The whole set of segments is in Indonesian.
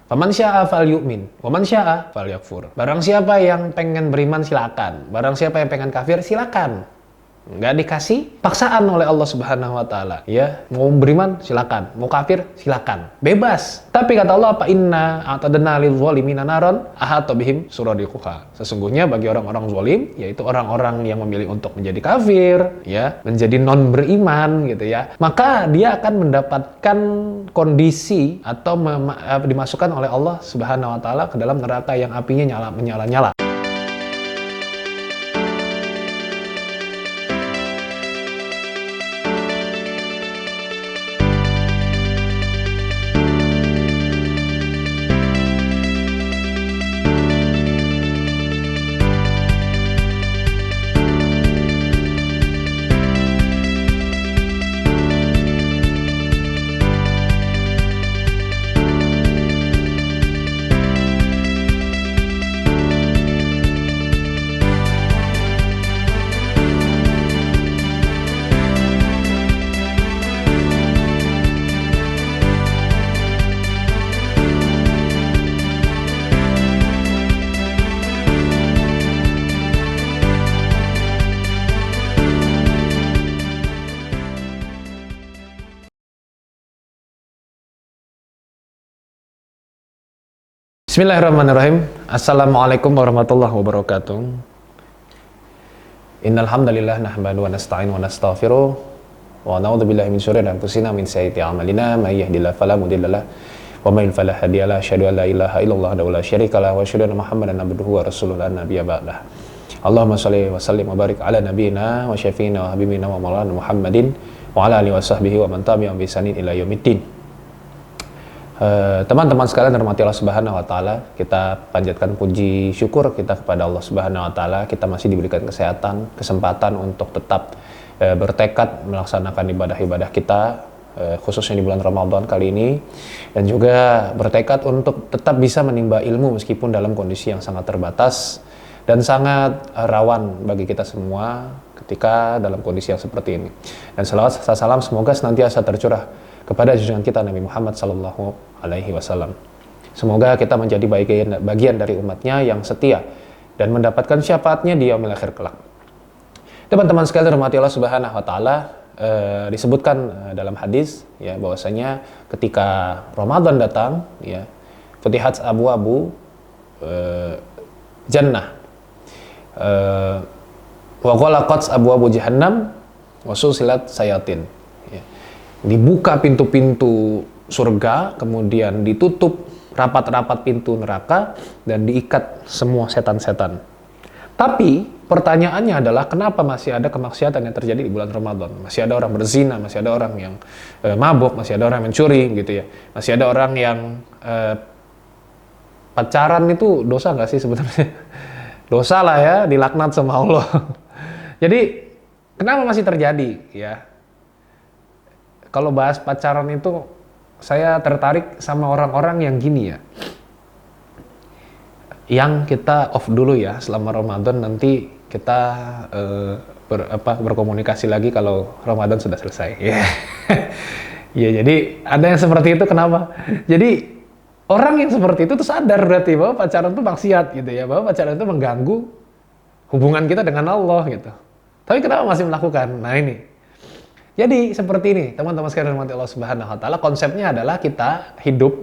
Faman syaa falyu'min, wa man syaa falyakfur. Barang siapa yang pengen beriman silakan. Barang siapa yang pengen kafir silakan. Nggak dikasih paksaan oleh Allah Subhanahu wa taala. Ya, mau beriman silakan, mau kafir silakan. Bebas. Tapi kata Allah, apa inna a'tadna lil zalimina naron ahata bihim suradiquha. Sesungguhnya bagi orang-orang zalim, yaitu orang-orang yang memilih untuk menjadi kafir, ya, menjadi non beriman gitu ya. Maka dia akan mendapatkan kondisi atau dimasukkan oleh Allah Subhanahu wa taala ke dalam neraka yang apinya menyala-nyala. Bismillahirrahmanirrahim. Assalamualaikum warahmatullahi wabarakatuh. Innal hamdalillah nahmadu wa nasta'inu wa nastaghfiruh wa na'udzu billahi min syururi anfusina min sayyiati a'malina may yahdihillahu fala mudilla lahu wa may yudlil fala hadiya lahu. Asyhadu an la ilaha illallah wa la syarika lahu wa asyhadu anna Muhammadan abduhu wa rasuluhu la nabiyya ba'dah. Allahumma shalli wa sallim wa barik ala nabiyyina wa syafiina wa habibina wa maulana Muhammadin wa ala alihi wa sahbihi wa man tabi'ahum bi ihsanin ila yaumiddin. Teman-teman sekalian dirahmati Allah Subhanahu wa taala, kita panjatkan puji syukur kita kepada Allah Subhanahu wa taala. Kita masih diberikan kesehatan, kesempatan untuk tetap bertekad melaksanakan ibadah-ibadah kita, khususnya di bulan Ramadan kali ini, dan juga bertekad untuk tetap bisa menimba ilmu meskipun dalam kondisi yang sangat terbatas dan sangat rawan bagi kita semua ketika dalam kondisi yang seperti ini. Dan salawat serta salam semoga senantiasa tercurah kepada junjungan kita Nabi Muhammad sallallahu alaihi wasallam. Semoga kita menjadi bagian dari umatnya yang setia dan mendapatkan syafaatnya di yaumil akhir kelak. Teman-teman sekalian dirahmati Allah Subhanahu wa taala, disebutkan dalam hadis ya bahwasanya ketika Ramadan datang ya, futihat abwabu jannah wa ghalaqat abwabu jahannam wa susilat sayatin. Dibuka pintu-pintu surga, kemudian ditutup rapat-rapat pintu neraka, dan diikat semua setan-setan. Tapi pertanyaannya adalah kenapa masih ada kemaksiatan yang terjadi di bulan Ramadan? Masih ada orang berzina, masih ada orang yang mabuk, masih ada orang yang mencuri gitu ya. Masih ada orang yang pacaran itu dosa nggak sih sebenarnya? Dosa lah ya, dilaknat sama Allah. Jadi kenapa masih terjadi ya? Kalau bahas pacaran itu, saya tertarik sama orang-orang yang gini ya. Yang kita off dulu ya, selama Ramadan nanti kita berkomunikasi lagi kalau Ramadan sudah selesai. Ya, jadi ada yang seperti itu, kenapa? Jadi orang yang seperti itu tuh sadar berarti bahwa pacaran itu maksiat gitu ya, bahwa pacaran itu mengganggu hubungan kita dengan Allah gitu. Tapi kenapa masih melakukan? Nah ini. Jadi seperti ini, teman-teman sekalian dirahmati Allah Subhanahu wa taala, konsepnya adalah kita hidup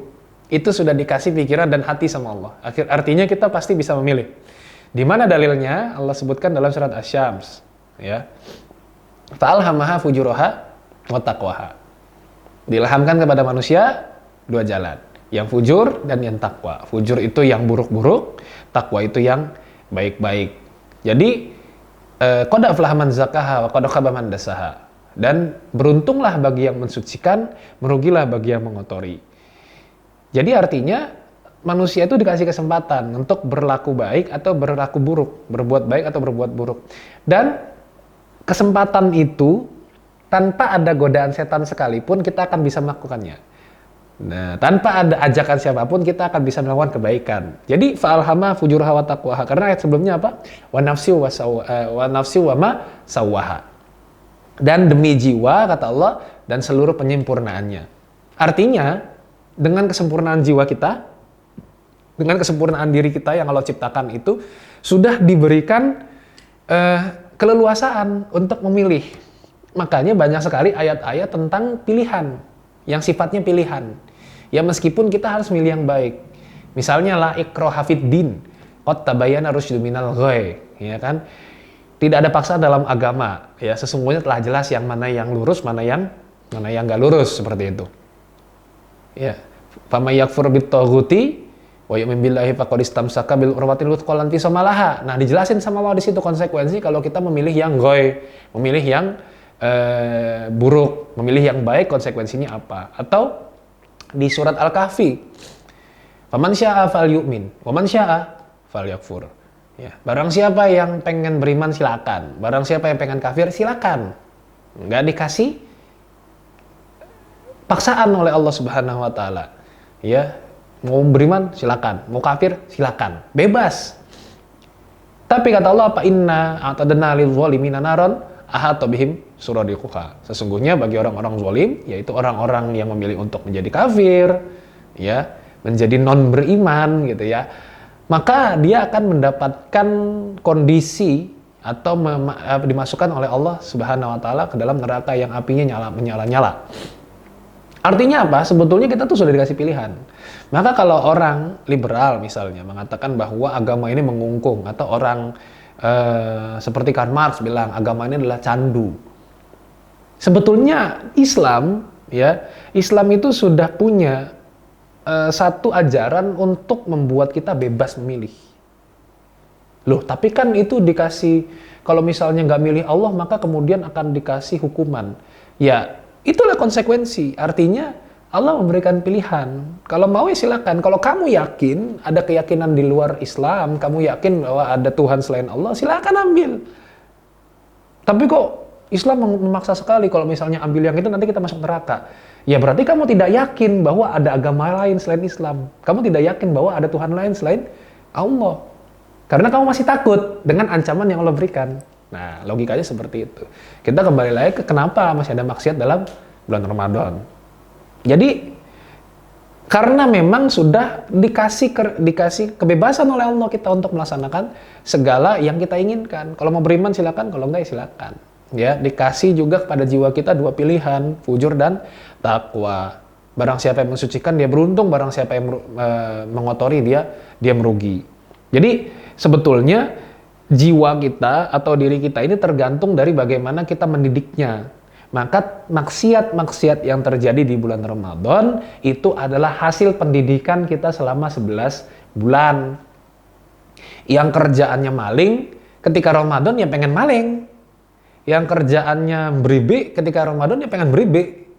itu sudah dikasih pikiran dan hati sama Allah. Artinya kita pasti bisa memilih. Di mana dalilnya? Allah sebutkan dalam surat Asy-Syams, ya. Fa'alhamaha fujuraha wa taqwaha. Diilhamkan kepada manusia dua jalan, yang fujur dan yang takwa. Fujur itu yang buruk-buruk, takwa itu yang baik-baik. Jadi qad aflaha man zakkaha wa qad khaba man dassaha. Dan beruntunglah bagi yang mensucikan, merugilah bagi yang mengotori. Jadi artinya manusia itu dikasih kesempatan untuk berlaku baik atau berlaku buruk, berbuat baik atau berbuat buruk. Dan kesempatan itu tanpa ada godaan setan sekalipun kita akan bisa melakukannya. Nah, tanpa ada ajakan siapapun kita akan bisa melakukan kebaikan. Jadi fa'alhama fujurha wa taqwaha. Karena ayat sebelumnya apa? Wa nafsi wa ma sawwaha. Dan demi jiwa, kata Allah, dan seluruh penyempurnaannya. Artinya, dengan kesempurnaan jiwa kita, dengan kesempurnaan diri kita yang Allah ciptakan itu sudah diberikan keleluasaan untuk memilih. Makanya banyak sekali ayat-ayat tentang pilihan, yang sifatnya pilihan. Ya meskipun kita harus milih yang baik. Misalnya la ikraha fid din, qad tabayyana rusydu minal ghai, ya kan? Tidak ada paksa dalam agama, ya sesungguhnya telah jelas yang mana yang lurus, mana yang enggak lurus, seperti itu. Ya, faman yakfur bit-taghuti wa yu'min billahi faqad istamsaka bil urwatil wuthqa lan fisama laha. Nah, dijelasin sama Allah di situ konsekuensi kalau kita memilih yang ghoi, memilih yang buruk, memilih yang baik, konsekuensinya apa? Atau di surat Al-Kahfi, faman syaa falyu'min wa man syaa falyakfur. Ya, barang siapa yang pengen beriman silakan, barang siapa yang pengen kafir silakan. Enggak dikasih paksaan oleh Allah Subhanahu wa taala. Ya, mau beriman silakan, mau kafir silakan, bebas. Tapi kata Allah, apa inna a'tadna lil zalimina naron ahata bihim suradiquha. Sesungguhnya bagi orang-orang zalim, yaitu orang-orang yang memilih untuk menjadi kafir, ya, menjadi non beriman gitu ya, maka dia akan mendapatkan kondisi atau dimasukkan oleh Allah Subhanahu wa taala ke dalam neraka yang apinya menyala-nyala. Artinya apa? Sebetulnya kita tuh sudah dikasih pilihan. Maka kalau orang liberal misalnya mengatakan bahwa agama ini mengungkung, atau orang seperti Karl Marx bilang agama ini adalah candu. Sebetulnya Islam, ya, Islam itu sudah punya satu ajaran untuk membuat kita bebas memilih. Loh, tapi kan itu dikasih, kalau misalnya nggak milih Allah maka kemudian akan dikasih hukuman. Ya, itulah konsekuensi. Artinya Allah memberikan pilihan. Kalau mau ya silakan. Kalau kamu yakin ada keyakinan di luar Islam, kamu yakin bahwa ada Tuhan selain Allah, silakan ambil. Tapi kok Islam memaksa sekali kalau misalnya ambil yang itu nanti kita masuk neraka. Ya berarti kamu tidak yakin bahwa ada agama lain selain Islam. Kamu tidak yakin bahwa ada Tuhan lain selain Allah. Karena kamu masih takut dengan ancaman yang Allah berikan. Nah, logikanya seperti itu. Kita kembali lagi ke kenapa masih ada maksiat dalam bulan Ramadan. Jadi, karena memang sudah dikasih kebebasan oleh Allah kita untuk melaksanakan segala yang kita inginkan. Kalau mau beriman silakan, kalau enggak ya silakan. Ya, dikasih juga kepada jiwa kita dua pilihan, fujur dan takwa. Barang siapa yang mensucikan dia beruntung, barang siapa yang mengotori dia merugi. Jadi, sebetulnya jiwa kita atau diri kita ini tergantung dari bagaimana kita mendidiknya. Maka maksiat-maksiat yang terjadi di bulan Ramadan itu adalah hasil pendidikan kita selama 11 bulan. Yang kerjaannya maling, ketika Ramadan ya pengen maling. Yang kerjaannya beribik, ketika Ramadan ya pengen beribik.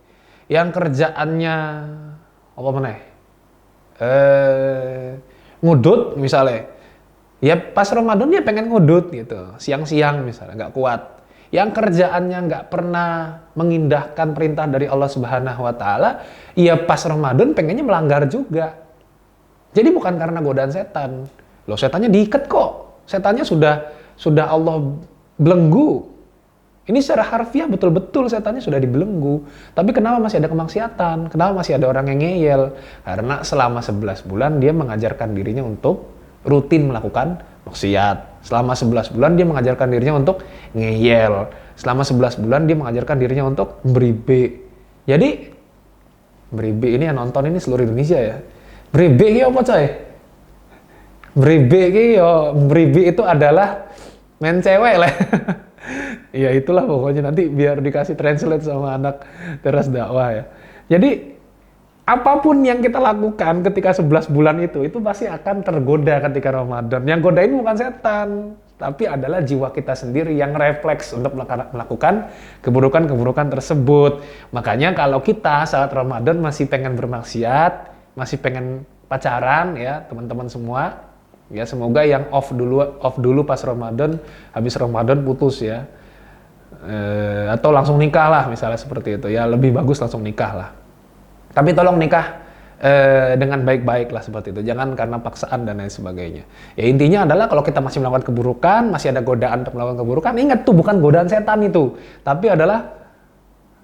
Yang kerjaannya apa mana? Ngudut misalnya. Ya pas Ramadan dia pengen ngudut gitu, siang-siang misalnya, nggak kuat. Yang kerjaannya nggak pernah mengindahkan perintah dari Allah Subhanahu wa taala, ya pas Ramadan pengennya melanggar juga. Jadi bukan karena godaan setan. Loh, setannya diikat kok. Setannya sudah Allah belenggu. Ini secara harfiah betul-betul setannya sudah dibelenggu. Tapi kenapa masih ada kemaksiatan? Kenapa masih ada orang yang ngeyel? Karena selama 11 bulan dia mengajarkan dirinya untuk rutin melakukan maksiat. Selama 11 bulan dia mengajarkan dirinya untuk ngeyel. Selama 11 bulan dia mengajarkan dirinya untuk beribik. Jadi beribik ini yang nonton ini seluruh Indonesia ya. Beribik ini apa coy? Beribik itu adalah main cewek lah. Ya itulah pokoknya, nanti biar dikasih translate sama anak teras dakwah ya. Jadi apapun yang kita lakukan ketika 11 bulan itu pasti akan tergoda ketika Ramadan. Yang godain bukan setan, tapi adalah jiwa kita sendiri yang refleks untuk melakukan keburukan-keburukan tersebut. Makanya kalau kita saat Ramadan masih pengen bermaksiat, masih pengen pacaran ya teman-teman semua, ya semoga yang off dulu pas Ramadan, habis Ramadan putus ya. Atau langsung nikah lah misalnya seperti itu ya, lebih bagus langsung nikah lah. Tapi tolong nikah dengan baik-baik lah seperti itu. Jangan karena paksaan dan lain sebagainya. Ya intinya adalah kalau kita masih melakukan keburukan, masih ada godaan untuk melakukan keburukan, ingat tuh bukan godaan setan itu. Tapi adalah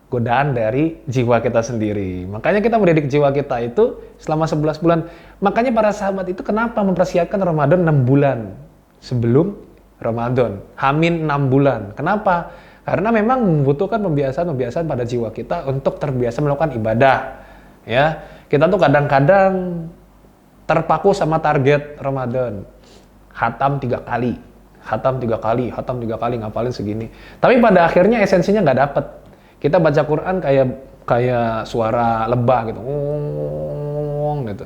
godaan dari jiwa kita sendiri. Makanya kita mendidik jiwa kita itu selama 11 bulan. Makanya para sahabat itu kenapa mempersiapkan Ramadan 6 bulan sebelum Ramadan. Hamin 6 bulan. Kenapa? Karena memang membutuhkan pembiasaan pada jiwa kita untuk terbiasa melakukan ibadah. Ya, kita tuh kadang-kadang terpaku sama target Ramadan. Khatam 3 kali, khatam 3 kali, ngapalin segini. Tapi pada akhirnya esensinya nggak dapet. Kita baca Quran kayak suara lebah gitu, gitu.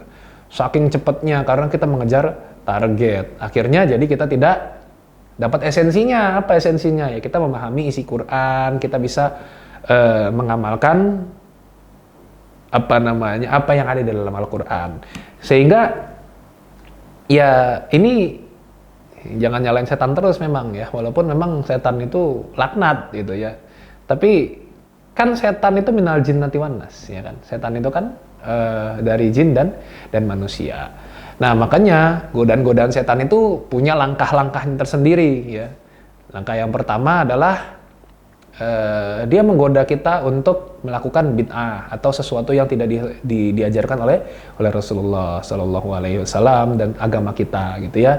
Saking cepatnya karena kita mengejar target. Akhirnya jadi kita tidak dapat esensinya. Apa esensinya? Ya kita memahami isi Quran, kita bisa mengamalkan apa yang ada di dalam Al-Quran. Sehingga ya ini jangan nyalain setan terus memang ya, walaupun memang setan itu laknat gitu ya. Tapi kan setan itu minal jinnati wan nas, ya kan? Setan itu kan dari jin dan manusia. Nah, makanya godaan-godaan setan itu punya langkah-langkahnya tersendiri ya. Langkah yang pertama adalah dia menggoda kita untuk melakukan bid'ah atau sesuatu yang tidak diajarkan oleh Rasulullah Shallallahu Alaihi Wasallam dan agama kita gitu ya.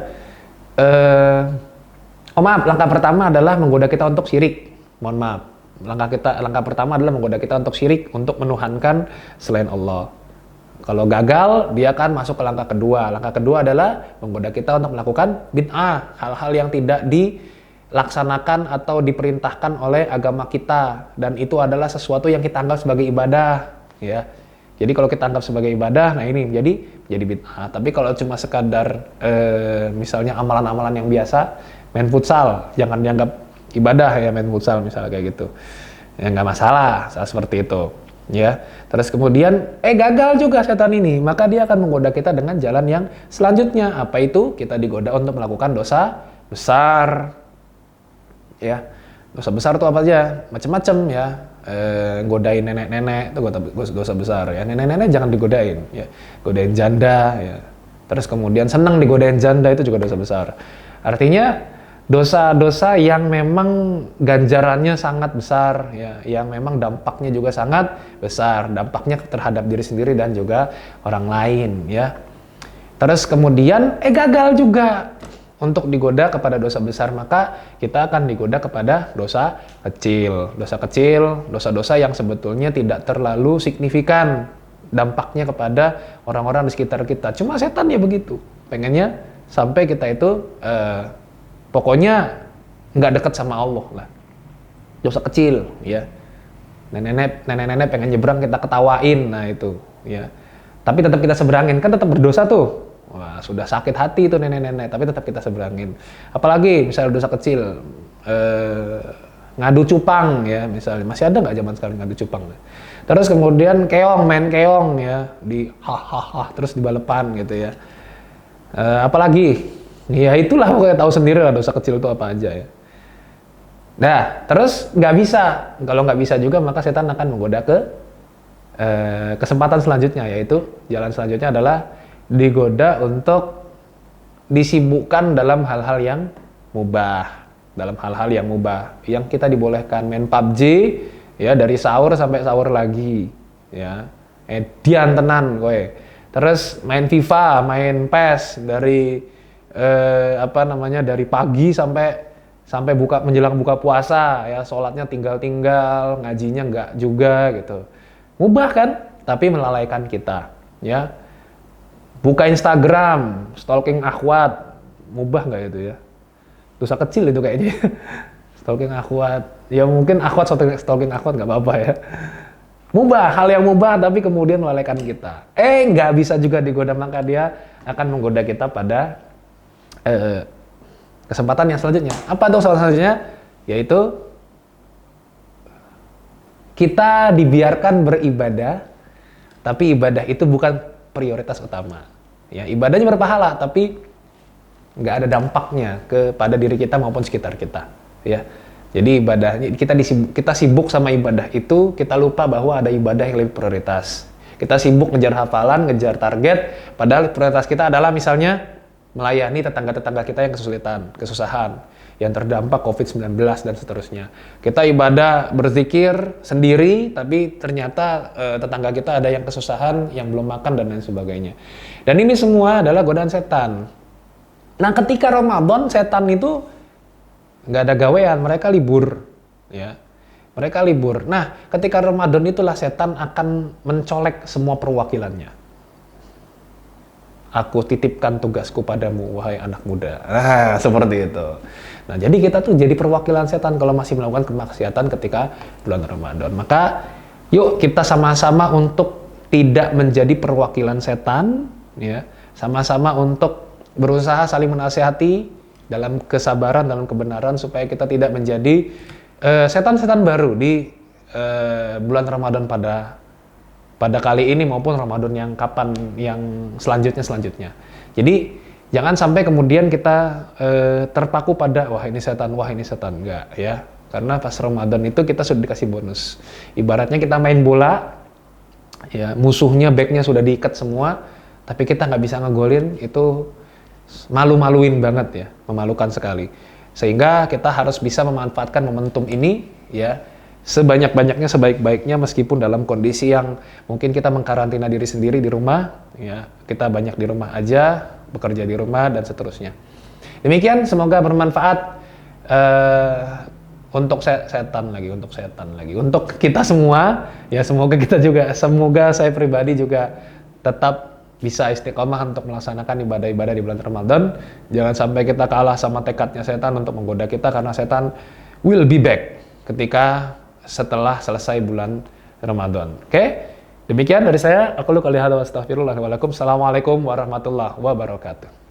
Langkah pertama adalah menggoda kita untuk syirik. Mohon maaf. Langkah pertama adalah menggoda kita untuk syirik, untuk menuhankan selain Allah. Kalau gagal, dia akan masuk ke langkah kedua. Langkah kedua adalah menggoda kita untuk melakukan bid'ah, hal-hal yang tidak dilaksanakan atau diperintahkan oleh agama kita, dan itu adalah sesuatu yang kita anggap sebagai ibadah, ya. Jadi kalau kita anggap sebagai ibadah, nah ini jadi bid'ah. Tapi kalau cuma sekadar misalnya amalan-amalan yang biasa, main futsal, jangan dianggap ibadah ya, main futsal misalnya kayak gitu. Ya nggak masalah saat seperti itu, ya. Terus kemudian gagal juga setan ini, maka dia akan menggoda kita dengan jalan yang selanjutnya. Apa itu? Kita digoda untuk melakukan dosa besar, ya. Dosa besar itu apa aja? Macam-macam ya. Godain nenek-nenek itu dosa besar ya. Nenek-nenek jangan digodain ya. Godain janda ya. Terus kemudian senang digodain janda itu juga dosa besar. Artinya dosa-dosa yang memang ganjarannya sangat besar ya, yang memang dampaknya juga sangat besar, dampaknya terhadap diri sendiri dan juga orang lain ya. Terus kemudian gagal juga untuk digoda kepada dosa besar, maka kita akan digoda kepada dosa kecil, dosa-dosa yang sebetulnya tidak terlalu signifikan dampaknya kepada orang-orang di sekitar kita. Cuma setan ya begitu, pengennya sampai kita itu pokoknya nggak dekat sama Allah lah. Dosa kecil, ya. Nenek-nenek pengen nyebrang, kita ketawain, nah itu, ya. Tapi tetap kita seberangin, kan tetap berdosa tuh. Wah, sudah sakit hati tuh nenek-nenek, tapi tetap kita seberangin. Apalagi misalnya dosa kecil, ngadu cupang, ya, misalnya. Masih ada nggak zaman sekarang ngadu cupang? Terus kemudian main keong, ya, di terus dibalepan gitu ya. Apalagi? Ya itulah pokoknya tahu sendiri lah dosa kecil itu apa aja ya. Nah, terus nggak bisa. Kalau nggak bisa juga, maka setan akan menggoda ke kesempatan selanjutnya, yaitu jalan selanjutnya adalah digoda untuk disibukkan dalam hal-hal yang mubah. Dalam hal-hal yang mubah. Yang kita dibolehkan main PUBG, ya dari sahur sampai sahur lagi. Ya, edian tenan kowe. Terus main FIFA, main PES dari dari pagi sampai menjelang buka puasa ya, sholatnya tinggal ngajinya enggak juga gitu. Mubah kan, tapi melalaikan kita ya. Buka Instagram, stalking akhwat, mubah enggak itu ya? Dosa kecil itu kayaknya. Stalking akhwat, ya mungkin stalking akhwat enggak apa-apa ya. Mubah, hal yang mubah tapi kemudian melalaikan kita. Enggak bisa juga digoda, maka dia akan menggoda kita pada kesempatan yang selanjutnya. Apa tuh selanjutnya? Yaitu kita dibiarkan beribadah, tapi ibadah itu bukan prioritas utama. Ya, ibadahnya berpahala, tapi nggak ada dampaknya kepada diri kita maupun sekitar kita. Ya, jadi ibadahnya kita sibuk sama ibadah itu, kita lupa bahwa ada ibadah yang lebih prioritas. Kita sibuk ngejar hafalan, ngejar target, padahal prioritas kita adalah misalnya melayani tetangga-tetangga kita yang kesusahan. yang terdampak COVID-19 dan seterusnya. Kita ibadah berzikir sendiri, tapi ternyata tetangga kita ada yang kesusahan, yang belum makan dan lain sebagainya. Dan ini semua adalah godaan setan. Nah, ketika Ramadan, setan itu nggak ada gawean, mereka libur, ya. Mereka libur. Nah, ketika Ramadan itulah setan akan mencolek semua perwakilannya. Aku titipkan tugasku padamu, wahai anak muda. Nah, seperti itu. Nah, jadi kita tuh jadi perwakilan setan kalau masih melakukan kemaksiatan ketika bulan Ramadan. Maka, yuk kita sama-sama untuk tidak menjadi perwakilan setan, ya. Sama-sama untuk berusaha saling menasihati dalam kesabaran, dalam kebenaran, supaya kita tidak menjadi setan-setan baru di bulan Ramadan pada kali ini maupun Ramadan yang selanjutnya. Jadi jangan sampai kemudian kita terpaku pada wah ini setan, enggak ya. Karena pas Ramadan itu kita sudah dikasih bonus. Ibaratnya kita main bola, ya musuhnya backnya sudah diikat semua, tapi kita nggak bisa ngegolin, itu malu-maluin banget ya, memalukan sekali. Sehingga kita harus bisa memanfaatkan momentum ini ya sebanyak-banyaknya, sebaik-baiknya, meskipun dalam kondisi yang mungkin kita mengkarantina diri sendiri di rumah ya, kita banyak di rumah aja, bekerja di rumah dan seterusnya. Demikian, semoga bermanfaat untuk setan lagi, untuk kita semua ya, semoga saya pribadi juga tetap bisa istiqomah untuk melaksanakan ibadah-ibadah di bulan Ramadan. Jangan sampai kita kalah sama tekadnya setan untuk menggoda kita, karena setan will be back ketika setelah selesai bulan Ramadan. Oke? Demikian dari saya. Aku qouli hadza wa astaghfirullah wa lakum. Assalamualaikum warahmatullahi wabarakatuh.